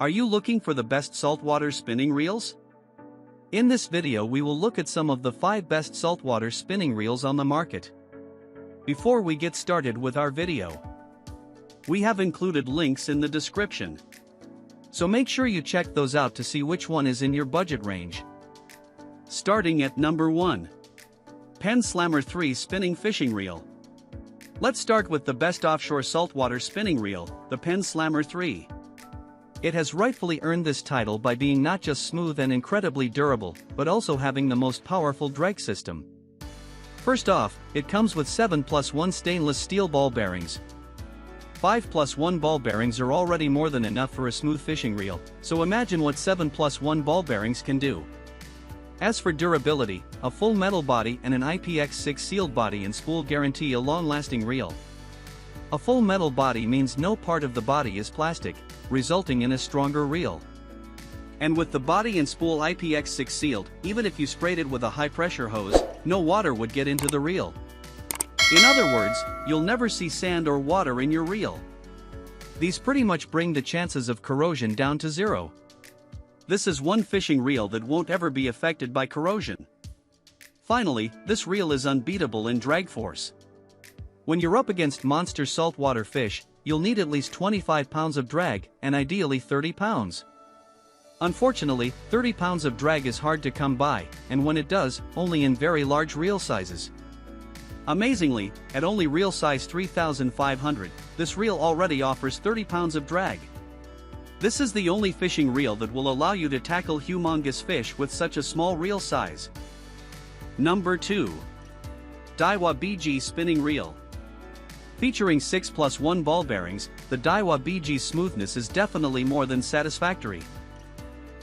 Are you looking for the best saltwater spinning reels? In this video we will look at some of the 5 best saltwater spinning reels on the market. Before we get started with our video, we have included links in the description. So make sure you check those out to see which one is in your budget range. Starting at number 1. PENN Slammer 3 Spinning Fishing Reel. Let's start with the best offshore saltwater spinning reel, the PENN Slammer 3. It has rightfully earned this title by being not just smooth and incredibly durable, but also having the most powerful drag system. First off, it comes with 7+1 stainless steel ball bearings. 5+1 ball bearings are already more than enough for a smooth fishing reel, so imagine what 7+1 ball bearings can do. As for durability, a full metal body and an IPX6 sealed body and spool guarantee a long-lasting reel. A full metal body means no part of the body is plastic, resulting in a stronger reel. And with the body and spool IPX6 sealed, even if you sprayed it with a high-pressure hose, no water would get into the reel. In other words, you'll never see sand or water in your reel. These pretty much bring the chances of corrosion down to zero. This is one fishing reel that won't ever be affected by corrosion. Finally, this reel is unbeatable in drag force. When you're up against monster saltwater fish, you'll need at least 25 pounds of drag, and ideally 30 pounds. Unfortunately, 30 pounds of drag is hard to come by, and when it does, only in very large reel sizes. Amazingly, at only reel size 3,500, this reel already offers 30 pounds of drag. This is the only fishing reel that will allow you to tackle humongous fish with such a small reel size. Number 2. Daiwa BG Spinning Reel. Featuring 6+1 ball bearings, the Daiwa BG's smoothness is definitely more than satisfactory.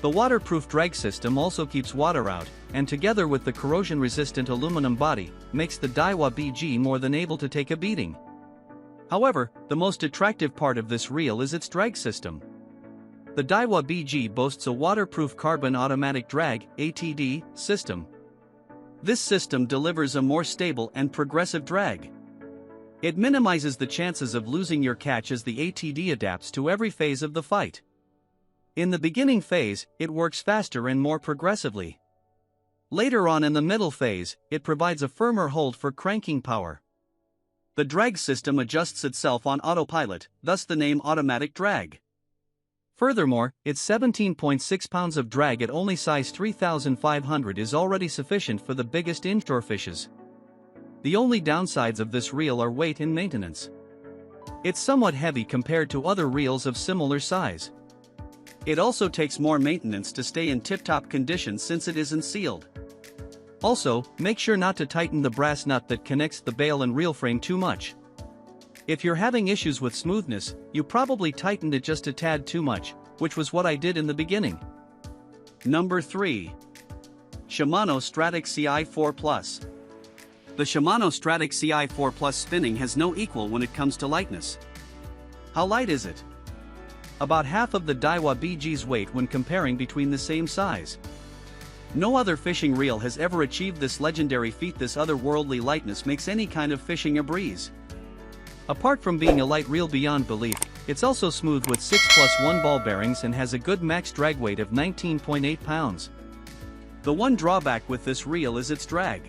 The waterproof drag system also keeps water out, and together with the corrosion-resistant aluminum body, makes the Daiwa BG more than able to take a beating. However, the most attractive part of this reel is its drag system. The Daiwa BG boasts a waterproof carbon automatic drag (ATD) system. This system delivers a more stable and progressive drag. It minimizes the chances of losing your catch as the ATD adapts to every phase of the fight. In the beginning phase, it works faster and more progressively. Later on in the middle phase, it provides a firmer hold for cranking power. The drag system adjusts itself on autopilot, thus the name automatic drag. Furthermore, its 17.6 pounds of drag at only size 3,500 is already sufficient for the biggest inshore fishes. The only downsides of this reel are weight and maintenance. It's somewhat heavy compared to other reels of similar size. It also takes more maintenance to stay in tip-top condition since it isn't sealed. Also, make sure not to tighten the brass nut that connects the bail and reel frame too much. If you're having issues with smoothness, you probably tightened it just a tad too much, which was what I did in the beginning. Number 3. Shimano Stradic CI4 Plus. The Shimano Stradic CI4 Plus spinning has no equal when it comes to lightness. How light is it? About half of the Daiwa BG's weight when comparing between the same size. No other fishing reel has ever achieved this legendary feat. This otherworldly lightness makes any kind of fishing a breeze. Apart from being a light reel beyond belief, it's also smooth with 6+1 ball bearings and has a good max drag weight of 19.8 pounds. The one drawback with this reel is its drag.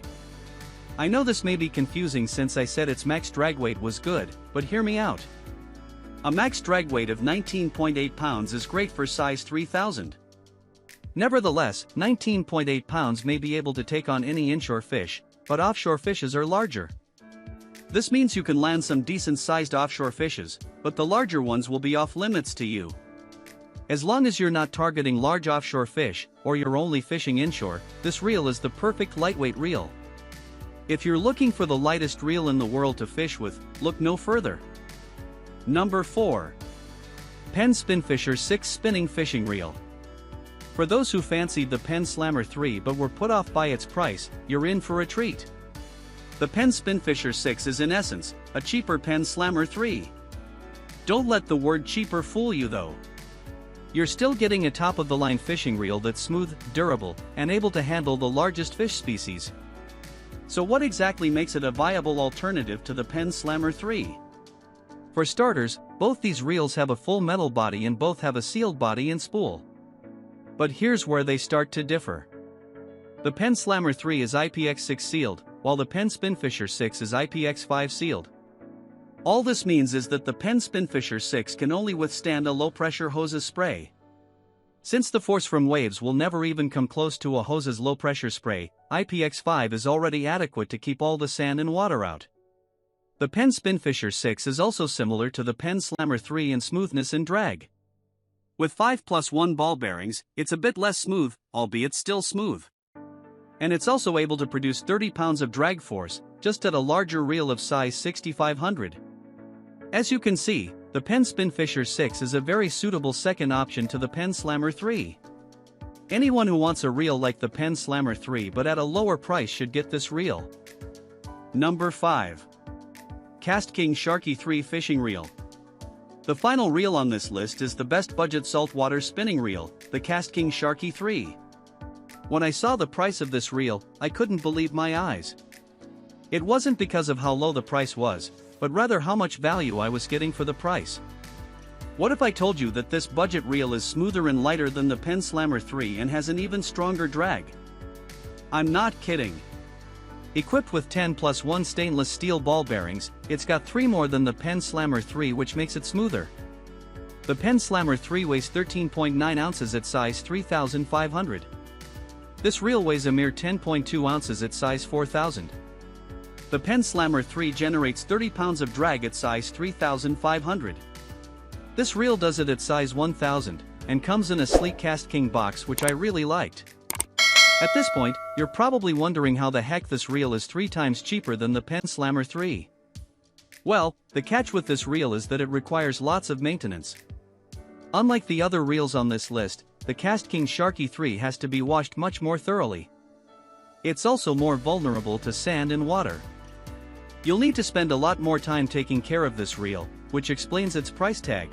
I know this may be confusing since I said its max drag weight was good, but hear me out. A max drag weight of 19.8 pounds is great for size 3000. Nevertheless, 19.8 pounds may be able to take on any inshore fish, but offshore fishes are larger. This means you can land some decent-sized offshore fishes, but the larger ones will be off limits to you. As long as you're not targeting large offshore fish, or you're only fishing inshore, this reel is the perfect lightweight reel. If you're looking for the lightest reel in the world to fish with, look no further. Number 4. PENN Spinfisher 6 Spinning Fishing Reel. For those who fancied the PENN Slammer 3 but were put off by its price, you're in for a treat. The PENN Spinfisher 6 is in essence, a cheaper PENN Slammer 3. Don't let the word cheaper fool you though. You're still getting a top-of-the-line fishing reel that's smooth, durable, and able to handle the largest fish species. So what exactly makes it a viable alternative to the PENN Slammer 3? For starters, both these reels have a full metal body and both have a sealed body and spool. But here's where they start to differ. The PENN Slammer 3 is IPX6 sealed, while the PENN Spinfisher 6 is IPX5 sealed. All this means is that the PENN Spinfisher 6 can only withstand a low-pressure hose's spray. Since the force from waves will never even come close to a hose's low-pressure spray, IPX5 is already adequate to keep all the sand and water out. The PENN Spinfisher 6 is also similar to the PENN Slammer 3 in smoothness and drag. With 5+1 ball bearings, it's a bit less smooth, albeit still smooth. And it's also able to produce 30 pounds of drag force, just at a larger reel of size 6500. As you can see, the PENN Spinfisher 6 is a very suitable second option to the PENN Slammer 3. Anyone who wants a reel like the PENN Slammer 3 but at a lower price should get this reel. Number 5. KastKing Sharky 3 Fishing Reel. The final reel on this list is the best budget saltwater spinning reel, the KastKing Sharky 3. When I saw the price of this reel, I couldn't believe my eyes. It wasn't because of how low the price was, but rather how much value I was getting for the price. What if I told you that this budget reel is smoother and lighter than the PENN Slammer 3 and has an even stronger drag? I'm not kidding. Equipped with 10+1 stainless steel ball bearings, it's got 3 more than the PENN Slammer 3, which makes it smoother. The PENN Slammer 3 weighs 13.9 ounces at size 3500. This reel weighs a mere 10.2 ounces at size 4000. The PENN Slammer 3 generates 30 pounds of drag at size 3500. This reel does it at size 1000, and comes in a sleek KastKing box, which I really liked. At this point, you're probably wondering how the heck this reel is 3 times cheaper than the PENN Slammer 3. Well, the catch with this reel is that it requires lots of maintenance. Unlike the other reels on this list, the KastKing Sharky 3 has to be washed much more thoroughly. It's also more vulnerable to sand and water. You'll need to spend a lot more time taking care of this reel, which explains its price tag.